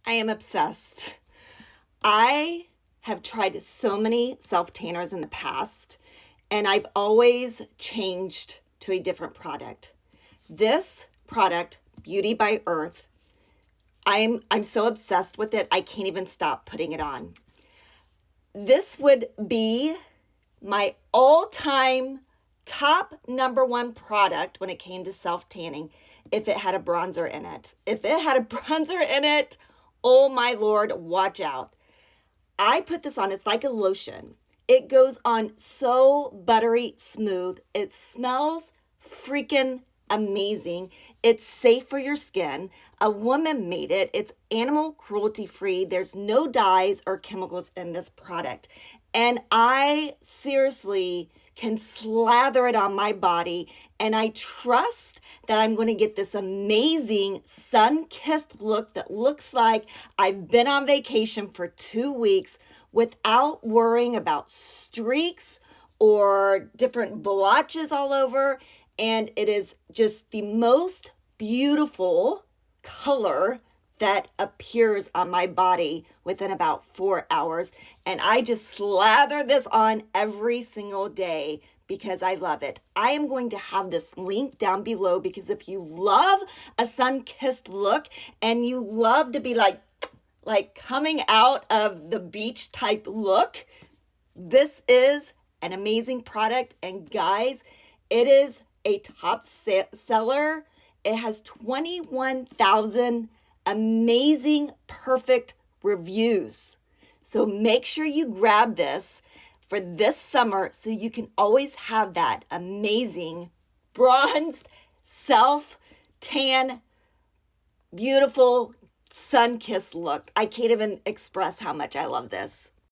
I am obsessed. I have tried so many self tanners in the past, and I've always changed to a different product. This product, Beauty by Earth, I'm so obsessed with it, I can't even stop putting it on. This would be my all-time top number one product when it came to self-tanning if it had a bronzer in it. If it had a bronzer in it, oh my Lord, watch out. I put this on, it's like a lotion. It goes on so buttery smooth. It smells freaking amazing. It's safe for your skin. A woman made it. It's animal cruelty free. There's no dyes or chemicals in this product. And I seriously can slather it on my body, and I trust that I'm going to get this amazing sun-kissed look that looks like I've been on vacation for 2 weeks without worrying about streaks or different blotches all over. And it is just the most beautiful color that appears on my body within about 4 hours. And I just slather this on every single day because I love it. I am going to have this link down below because if you love a sun-kissed look and you love to be like coming out of the beach type look, this is an amazing product. And guys, it is a top seller. It has 21,000 amazing, perfect reviews. So make sure you grab this for this summer so you can always have that amazing bronzed, self-tan, beautiful, sun-kissed look. I can't even express how much I love this.